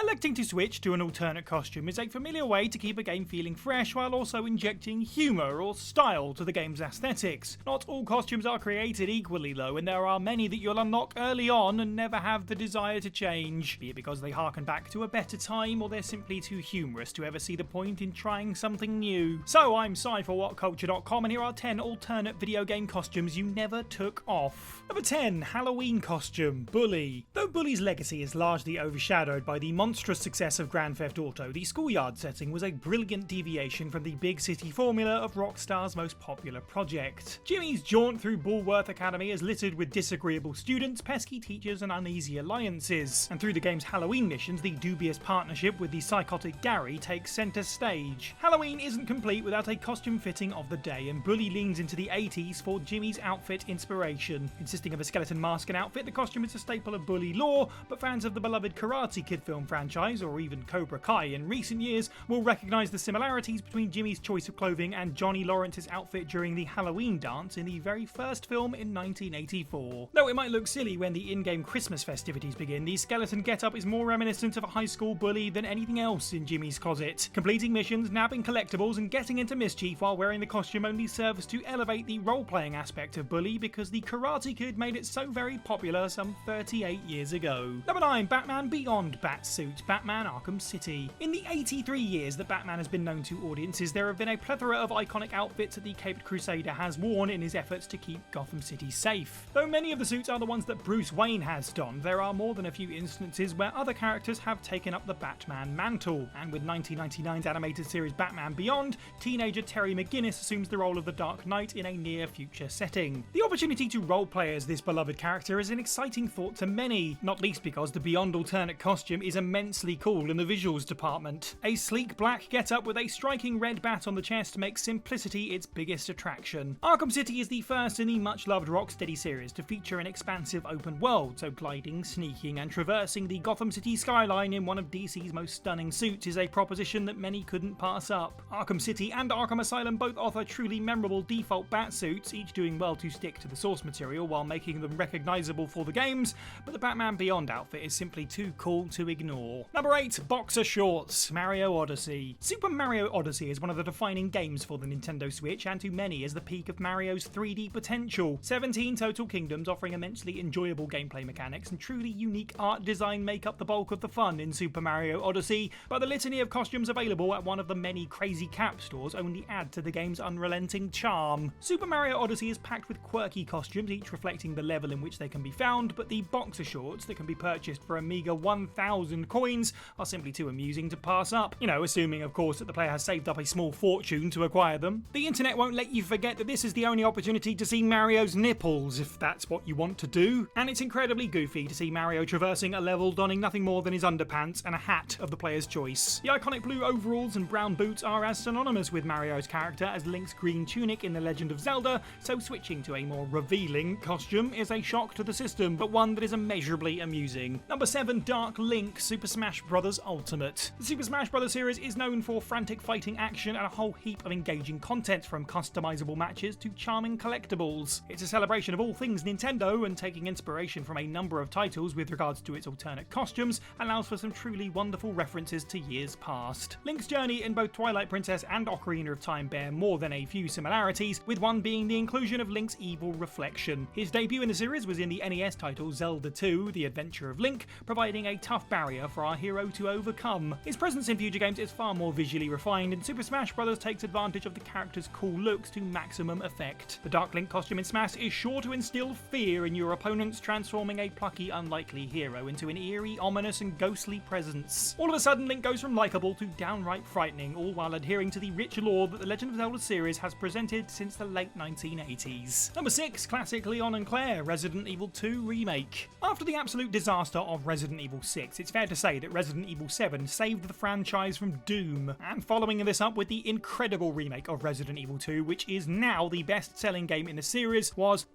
Electing to switch to an alternate costume is a familiar way to keep a game feeling fresh while also injecting humour or style to the game's aesthetics. Not all costumes are created equally though, and there are many that you'll unlock early on and never have the desire to change, be it because they harken back to a better time or they're simply too humorous to ever see the point in trying something new. So I'm Si for WhatCulture.com, and here are 10 alternate video game costumes you never took off. Number 10. Halloween costume, Bully. Though Bully's legacy is largely overshadowed by the monstrous success of Grand Theft Auto, the schoolyard setting was a brilliant deviation from the big city formula of Rockstar's most popular project. Jimmy's jaunt through Bullworth Academy is littered with disagreeable students, pesky teachers and uneasy alliances, and through the game's Halloween missions, the dubious partnership with the psychotic Gary takes centre stage. Halloween isn't complete without a costume fitting of the day, and Bully leans into the 80s for Jimmy's outfit inspiration. Consisting of a skeleton mask and outfit, the costume is a staple of Bully lore, but fans of the beloved Karate Kid film franchise, or even Cobra Kai in recent years, will recognise the similarities between Jimmy's choice of clothing and Johnny Lawrence's outfit during the Halloween dance in the very first film in 1984. Though it might look silly when the in-game Christmas festivities begin, the skeleton getup is more reminiscent of a high school bully than anything else in Jimmy's closet. Completing missions, nabbing collectibles and getting into mischief while wearing the costume only serves to elevate the role-playing aspect of Bully because the Karate Kid made it so very popular some 38 years ago. Number 9. Batman Beyond BATSUIT, Batman Arkham City. In the 83 years that Batman has been known to audiences, there have been a plethora of iconic outfits that the Caped Crusader has worn in his efforts to keep Gotham City safe. Though many of the suits are the ones that Bruce Wayne has donned, there are more than a few instances where other characters have taken up the Batman mantle, and with 1999's animated series Batman Beyond, teenager Terry McGinnis assumes the role of the Dark Knight in a near-future setting. The opportunity to roleplay as this beloved character is an exciting thought to many, not least because the Beyond alternate costume is immensely cool in the visuals department. A sleek black getup with a striking red bat on the chest makes simplicity its biggest attraction. Arkham City is the first in the much-loved Rocksteady series to feature an expansive open world, so gliding, sneaking and traversing the Gotham City skyline in one of DC's most stunning suits is a proposition that many couldn't pass up. Arkham City and Arkham Asylum both offer truly memorable default bat suits, each doing well to stick to the source material while making them recognisable for the games, but the Batman Beyond outfit is simply too cool to ignore. Number 8. Boxer Shorts, Mario Odyssey. Super Mario Odyssey is one of the defining games for the Nintendo Switch, and to many is the peak of Mario's 3D potential. 17 total kingdoms offering immensely enjoyable gameplay mechanics and truly unique art design make up the bulk of the fun in Super Mario Odyssey, but the litany of costumes available at one of the many crazy cap stores only add to the game's unrelenting charm. Super Mario Odyssey is packed with quirky costumes, each reflecting the level in which they can be found, but the boxer shorts that can be purchased for a meager 1,000 coins are simply too amusing to pass up. You know, assuming of course that the player has saved up a small fortune to acquire them. The internet won't let you forget that this is the only opportunity to see Mario's nipples, if that's what you want to do. And it's incredibly goofy to see Mario traversing a level donning nothing more than his underpants and a hat of the player's choice. The iconic blue overalls and brown boots are as synonymous with Mario's character as Link's green tunic in The Legend of Zelda, so switching to a more revealing costume is a shock to the system, but one that is immeasurably amusing. Number 7. Dark Link, Super Smash Bros. Ultimate. The Super Smash Bros. Series is known for frantic fighting action and a whole heap of engaging content, from customizable matches to charming collectibles. It's a celebration of all things Nintendo, and taking inspiration from a number of titles with regards to its alternate costumes allows for some truly wonderful references to years past. Link's journey in both Twilight Princess and Ocarina of Time bear more than a few similarities, with one being the inclusion of Link's evil reflection. His debut in the series was in the NES title Zelda 2: The Adventure of Link, providing a tough barrier for our hero to overcome. His presence in future games is far more visually refined, and Super Smash Bros. Takes advantage of the character's cool looks to maximum effect. The Dark Link costume in Smash is sure to instill fear in your opponents, transforming a plucky, unlikely hero into an eerie, ominous and ghostly presence. All of a sudden, Link goes from likeable to downright frightening, all while adhering to the rich lore that the Legend of Zelda series has presented since the late 1980s. Number 6. Classic Leon and Claire, Resident Evil 2 Remake. After the absolute disaster of Resident Evil 6, it's fair to say that Resident Evil 7 saved the franchise from doom, and following this up with the incredible remake of Resident Evil 2, which is now the best-selling game in the series, was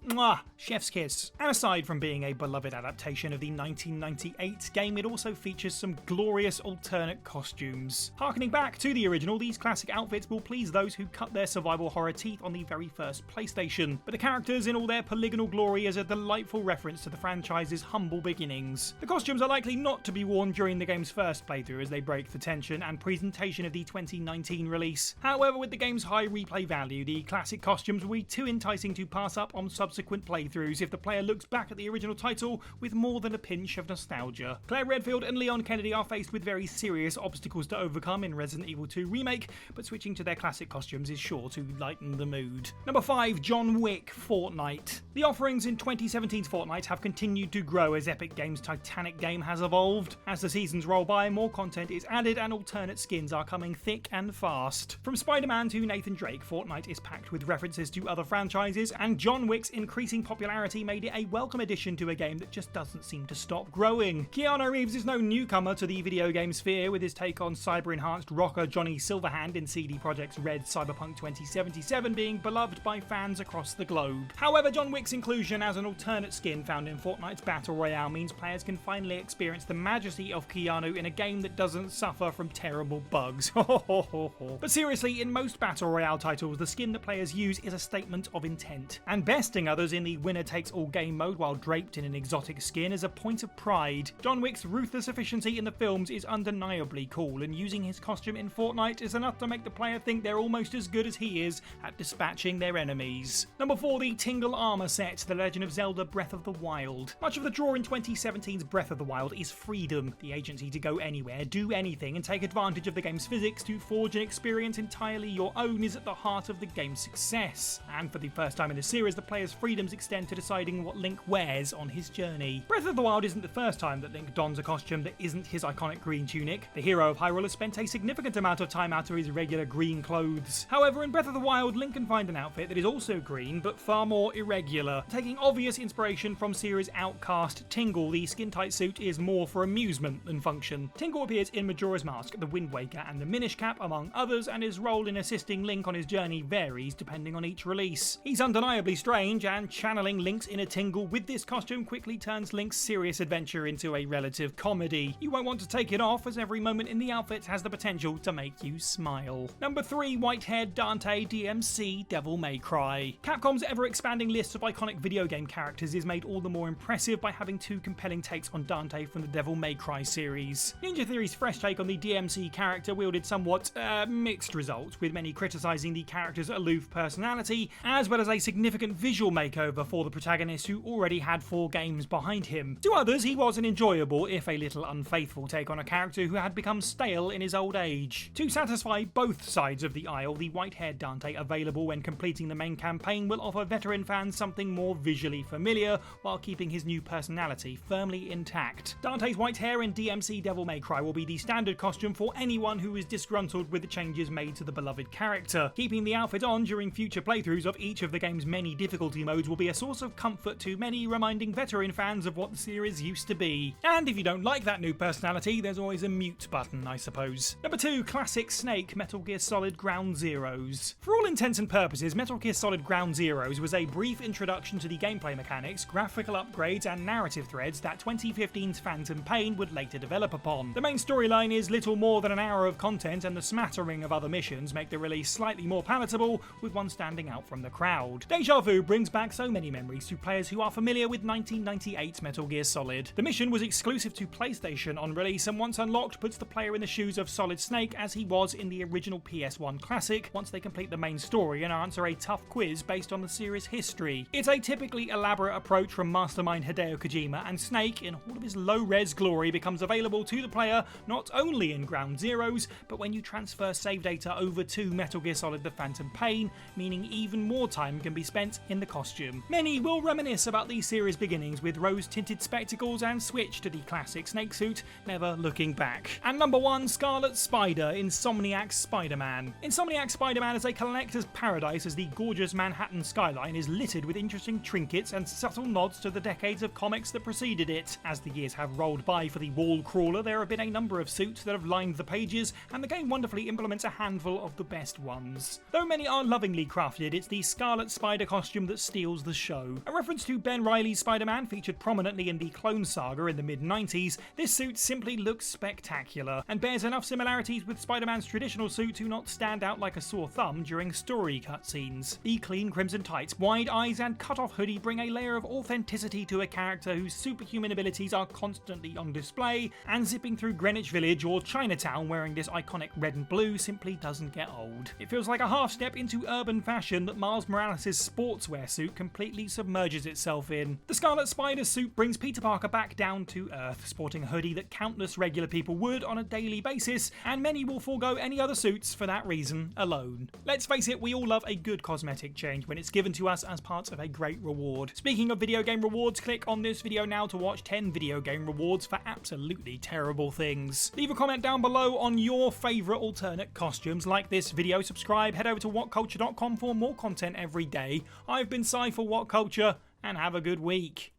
chef's kiss. And aside from being a beloved adaptation of the 1998 game, it also features some glorious alternate costumes. Harkening back to the original, these classic outfits will please those who cut their survival horror teeth on the very first PlayStation, but the characters in all their polygonal glory is a delightful reference to the franchise's humble beginnings. The costumes are likely not to be worn during during the game's first playthrough as they break the tension and presentation of the 2019 release. However, with the game's high replay value, the classic costumes will be too enticing to pass up on subsequent playthroughs if the player looks back at the original title with more than a pinch of nostalgia. Claire Redfield and Leon Kennedy are faced with very serious obstacles to overcome in Resident Evil 2 Remake, but switching to their classic costumes is sure to lighten the mood. Number 5. John Wick Fortnite. The offerings in 2017's Fortnite have continued to grow as Epic Games' Titanic game has evolved. As the seasons roll by, more content is added and alternate skins are coming thick and fast. From Spider-Man to Nathan Drake, Fortnite is packed with references to other franchises, and John Wick's increasing popularity made it a welcome addition to a game that just doesn't seem to stop growing. Keanu Reeves is no newcomer to the video game sphere, with his take on cyber-enhanced rocker Johnny Silverhand in CD Projekt's Red Cyberpunk 2077 being beloved by fans across the globe. However, John Wick's inclusion as an alternate skin found in Fortnite's Battle Royale means players can finally experience the majesty of Keanu in a game that doesn't suffer from terrible bugs. But seriously, in most Battle Royale titles, the skin that players use is a statement of intent, and besting others in the winner-takes-all game mode while draped in an exotic skin is a point of pride. John Wick's ruthless efficiency in the films is undeniably cool, and using his costume in Fortnite is enough to make the player think they're almost as good as he is at dispatching their enemies. Number 4. The TINGLE armor set, The Legend of Zelda Breath of the Wild. Much of the draw in 2017's Breath of the Wild is freedom, the agency to go anywhere, do anything, and take advantage of the game's physics to forge an experience entirely your own is at the heart of the game's success. And for the first time in the series, the player's freedoms extend to deciding what Link wears on his journey. Breath of the Wild isn't the first time that Link dons a costume that isn't his iconic green tunic. The hero of Hyrule has spent a significant amount of time out of his regular green clothes. However, in Breath of the Wild, Link can find an outfit that is also green, but far more irregular. Taking obvious inspiration from series outcast Tingle, the skin-tight suit is more for amusement than function. Tingle appears in Majora's Mask, The Wind Waker, and the Minish Cap, among others, and his role in assisting Link on his journey varies depending on each release. He's undeniably strange, and channeling Link's inner Tingle with this costume quickly turns Link's serious adventure into a relative comedy. You won't want to take it off, as every moment in the outfit has the potential to make you smile. Number 3. White-haired Dante DMC Devil May Cry. Capcom's ever-expanding list of iconic video game characters is made all the more impressive by having two compelling takes on Dante from the Devil May Cry series. Ninja Theory's fresh take on the DMC character wielded somewhat mixed results, with many criticising the character's aloof personality, as well as a significant visual makeover for the protagonist who already had 4 games behind him. To others, he was an enjoyable, if a little unfaithful, take on a character who had become stale in his old age. To satisfy both sides of the aisle, the white-haired Dante, available when completing the main campaign, will offer veteran fans something more visually familiar, while keeping his new personality firmly intact. Dante's white hair in DMC Devil May Cry will be the standard costume for anyone who is disgruntled with the changes made to the beloved character. Keeping the outfit on during future playthroughs of each of the game's many difficulty modes will be a source of comfort to many, reminding veteran fans of what the series used to be. And if you don't like that new personality, there's always a mute button, I suppose. Number 2. Classic Snake Metal Gear Solid Ground Zeroes. For all intents and purposes, Metal Gear Solid Ground Zeroes was a brief introduction to the gameplay mechanics, graphical upgrades, and narrative threads that 2015's Phantom Pain would later develop upon. The main storyline is little more than an hour of content, and the smattering of other missions make the release slightly more palatable, with one standing out from the crowd. Deja Vu brings back so many memories to players who are familiar with 1998's Metal Gear Solid. The mission was exclusive to PlayStation on release, and once unlocked puts the player in the shoes of Solid Snake as he was in the original PS1 classic, once they complete the main story and answer a tough quiz based on the series' history. It's a typically elaborate approach from mastermind Hideo Kojima, and Snake, in all of his low-res glory, becomes available to the player not only in Ground Zeroes, but when you transfer save data over to Metal Gear Solid The Phantom Pain, meaning even more time can be spent in the costume. Many will reminisce about the series' beginnings with rose-tinted spectacles and switch to the classic Snake suit, never looking back. And number 1, Scarlet Spider, Insomniac's Spider-Man. Insomniac's Spider-Man is a collector's paradise, as the gorgeous Manhattan skyline is littered with interesting trinkets and subtle nods to the decades of comics that preceded it. As the years have rolled by for the wall crawler, there have been a number of suits that have lined the pages, and the game wonderfully implements a handful of the best ones. Though many are lovingly crafted, it's the Scarlet Spider costume that steals the show. A reference to Ben Reilly's Spider-Man featured prominently in the Clone Saga in the mid-90s, this suit simply looks spectacular, and bears enough similarities with Spider-Man's traditional suit to not stand out like a sore thumb during story cutscenes. The clean crimson tights, wide eyes, and cut-off hoodie bring a layer of authenticity to a character whose superhuman abilities are constantly on display, Podbay, and zipping through Greenwich Village or Chinatown wearing this iconic red and blue simply doesn't get old. It feels like a half step into urban fashion that Miles Morales' sportswear suit completely submerges itself in. The Scarlet Spider suit brings Peter Parker back down to earth, sporting a hoodie that countless regular people would on a daily basis, and many will forego any other suits for that reason alone. Let's face it, we all love a good cosmetic change when it's given to us as part of a great reward. Speaking of video game rewards, click on this video now to watch 10 video game rewards for absolutely terrible things. Leave a comment down below on your favourite alternate costumes. Like this video, subscribe, head over to WhatCulture.com for more content every day. I've been Cy for WhatCulture, and have a good week.